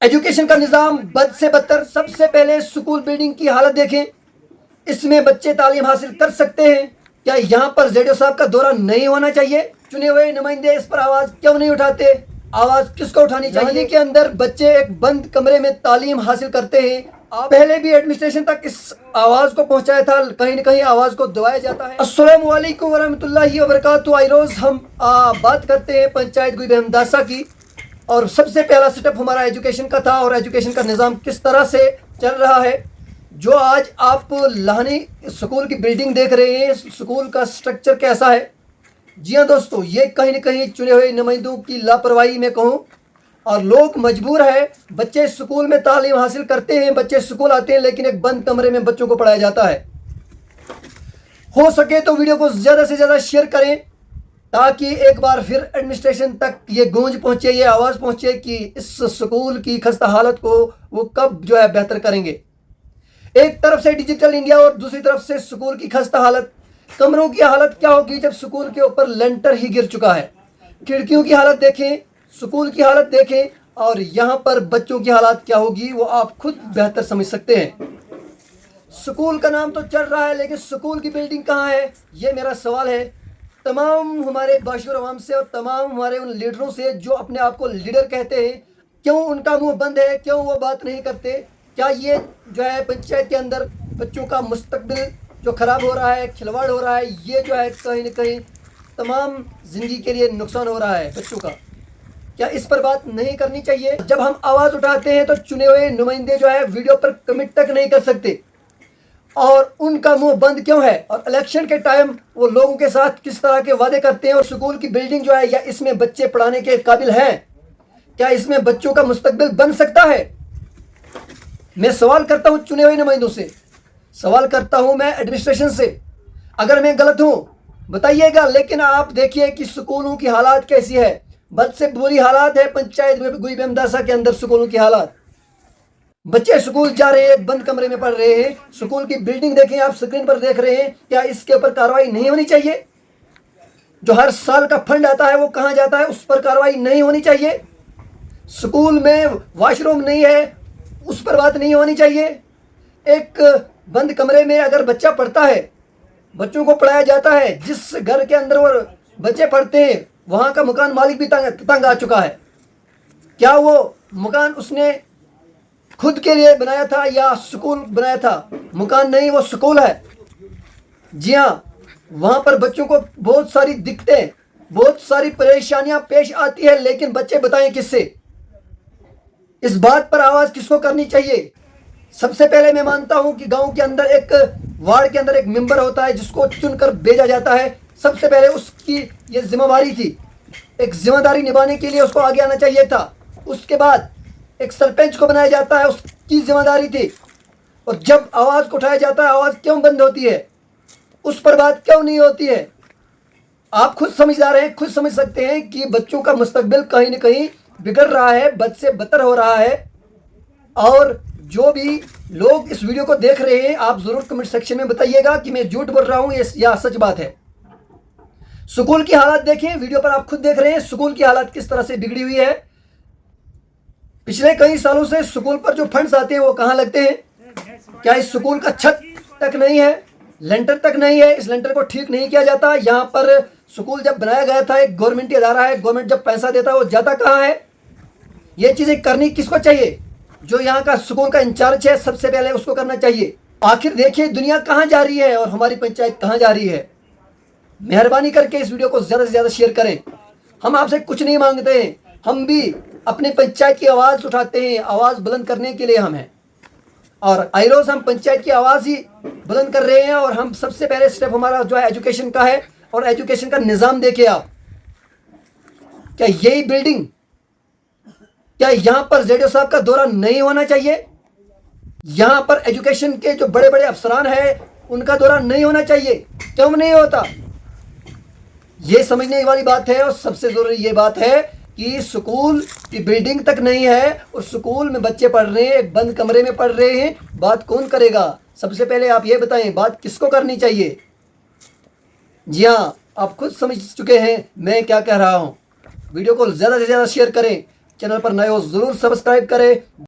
Education का निज़ाम बद से बदतर। सबसे पहले स्कूल बिल्डिंग की हालत देखें। इसमें बच्चे तालीम हासिल कर सकते हैं? क्या यहाँ पर जेडो साहब का दौरा नहीं होना चाहिए? चुने हुए नुमाइंदे इस पर आवाज़ क्यों नहीं उठाते? आवाज़ किसको उठानी चाहिए? के अंदर बच्चे एक बंद कमरे में तालीम हासिल करते हैं। आप पहले भी एडमिनिस्ट्रेशन तक इस आवाज़ को पहुंचाया था, कहीं न कहीं आवाज़ को दबाया जाता है। अस्सलामु अलैकुम वरहमतुल्लाहि वबरकातुहू। आई रोज़ हम बात करते हैं पंचायत गुई बेहमदासा की, और सबसे पहला स्टेप हमारा एजुकेशन का था और एजुकेशन का निज़ाम किस तरह से चल रहा है। जो आज आप लाहनी स्कूल की बिल्डिंग देख रहे हैं, स्कूल का स्ट्रक्चर कैसा है। जी हाँ दोस्तों, ये कहीं न कहीं चुने हुए नुमाइंदों की लापरवाही में कहूँ, और लोग मजबूर है। बच्चे स्कूल में तालीम हासिल करते हैं, बच्चे स्कूल आते हैं, लेकिन एक बंद कमरे में बच्चों को पढ़ाया जाता है। हो सके तो वीडियो को ज़्यादा से ज़्यादा शेयर करें, ताकि एक बार फिर एडमिनिस्ट्रेशन तक ये गूंज पहुँचे, ये आवाज़ पहुँचे कि इस स्कूल की खस्ता हालत को वो कब जो है बेहतर करेंगे। एक तरफ से डिजिटल इंडिया और दूसरी तरफ से स्कूल की खस्ता हालत। कमरों की हालत क्या होगी जब स्कूल के ऊपर लेंटर ही गिर चुका है? खिड़कियों की हालत देखें, स्कूल की हालत देखें, और यहाँ पर बच्चों की हालत क्या होगी वो आप खुद बेहतर समझ सकते हैं। स्कूल का नाम तो चल रहा है, लेकिन स्कूल की बिल्डिंग कहाँ है, ये मेरा सवाल है तमाम हमारे बाशूर अवाम से और तमाम हमारे उन लीडरों से जो अपने आप को लीडर कहते हैं। क्यों उनका मुंह बंद है? क्यों वो बात नहीं करते? क्या ये जो है पंचायत के अंदर बच्चों का मुस्तकबिल जो ख़राब हो रहा है, खिलवाड़ हो रहा है, ये जो है कहीं न कहीं तमाम ज़िंदगी के लिए नुकसान हो रहा है बच्चों का। क्या इस पर बात नहीं करनी चाहिए? जब हम आवाज़ उठाते हैं तो चुने हुए नुमाइंदे जो है वीडियो पर कमेंट तक नहीं कर सकते, और उनका मुंह बंद क्यों है? और इलेक्शन के टाइम वो लोगों के साथ किस तरह के वादे करते हैं? और स्कूल की बिल्डिंग जो है, या इसमें बच्चे पढ़ाने के काबिल हैं? क्या इसमें बच्चों का मुस्तकबिल बन सकता है? मैं सवाल करता हूं चुने हुए नुमाइंदों से, सवाल करता हूं मैं एडमिनिस्ट्रेशन से। अगर मैं गलत हूं बताइएगा, लेकिन आप देखिए कि स्कूलों की हालात कैसी है। बद से बुरी हालात है पंचायत गुई बेहमदासा के अंदर स्कूलों की हालात। बच्चे स्कूल जा रहे हैं, बंद कमरे में पढ़ रहे हैं। स्कूल की बिल्डिंग देखें, आप स्क्रीन पर देख रहे हैं। क्या इसके ऊपर कार्रवाई नहीं होनी चाहिए? जो हर साल का फंड आता है वो कहां जाता है, उस पर कार्रवाई नहीं होनी चाहिए? स्कूल में वॉशरूम नहीं है, उस पर बात नहीं होनी चाहिए? एक बंद कमरे में अगर बच्चा पढ़ता है, बच्चों को पढ़ाया जाता है, जिस घर के अंदर वो बच्चे पढ़ते हैं वहाँ का मकान मालिक भी तंग आ चुका है। क्या वो मकान उसने खुद के लिए बनाया था या स्कूल बनाया था? मकान नहीं, वो स्कूल है। जी हाँ, वहाँ पर बच्चों को बहुत सारी दिक्कतें, बहुत सारी परेशानियाँ पेश आती है, लेकिन बच्चे बताएं किससे? इस बात पर आवाज़ किसको करनी चाहिए? सबसे पहले मैं मानता हूं कि गांव के अंदर एक वार्ड के अंदर एक मेंबर होता है जिसको चुनकर भेजा जाता है। सबसे पहले उसकी ये जिम्मेवारी थी, एक जिम्मेदारी निभाने के लिए उसको आगे आना चाहिए था। उसके बाद एक सरपंच को बनाया जाता है, उसकी जिम्मेदारी थी। और जब आवाज़ को उठाया जाता है, आवाज़ क्यों बंद होती है? उस पर बात क्यों नहीं होती है? आप खुद समझदार हैं, खुद समझ सकते हैं कि बच्चों का मुस्तकबिल कहीं न कहीं बिगड़ रहा है, बद से बदतर हो रहा है। और जो भी लोग इस वीडियो को देख रहे हैं, आप ज़रूर कमेंट सेक्शन में बताइएगा कि मैं झूठ बोल रहा हूँ या सच बात है। स्कूल की हालत देखें, वीडियो पर आप खुद देख रहे हैं स्कूल की हालत किस तरह से बिगड़ी हुई है। पिछले कई सालों से स्कूल पर जो फंड्स आते हैं वो कहाँ लगते हैं? क्या इस स्कूल का छत तक नहीं है, लेंटर तक नहीं है? इस लेंटर को ठीक नहीं किया जाता। यहाँ पर स्कूल जब बनाया गया था, एक गवर्नमेंट इदारा है, गवर्नमेंट जब पैसा देता है वो जाता कहाँ है? ये चीज़ें करनी किसको चाहिए? जो यहाँ का स्कूल का इंचार्ज है, सबसे पहले उसको करना चाहिए। आखिर देखिए दुनिया कहाँ जा रही है और हमारी पंचायत कहाँ जा रही है। मेहरबानी करके इस वीडियो को ज़्यादा से ज़्यादा शेयर करें। हम आपसे कुछ नहीं मांगते हैं, हम भी अपनी पंचायत की आवाज़ उठाते हैं, आवाज़ बुलंद करने के लिए हम हैं। और आई रोज़ हम पंचायत की आवाज़ ही बुलंद कर रहे हैं। और हम सबसे पहले स्टेप हमारा जो है एजुकेशन का है, और एजुकेशन का निज़ाम देखिए आप। क्या यही बिल्डिंग, क्या यहाँ पर जेडो साहब का दौरा नहीं होना चाहिए? यहाँ पर एजुकेशन के जो बड़े बड़े अफसरान हैं उनका दौरा नहीं होना चाहिए? क्यों नहीं होता? ये समझने वाली बात है। और सबसे ज़रूरी ये बात है कि स्कूल की बिल्डिंग तक नहीं है और स्कूल में बच्चे पढ़ रहे हैं, एक बंद कमरे में पढ़ रहे हैं। बात कौन करेगा? सबसे पहले आप ये बताएं, बात किसको करनी चाहिए? जी हाँ, आप खुद समझ चुके हैं मैं क्या कह रहा हूँ। वीडियो को ज़्यादा से ज़्यादा शेयर करें, चैनल पर नए हो जरूर सब्सक्राइब करें।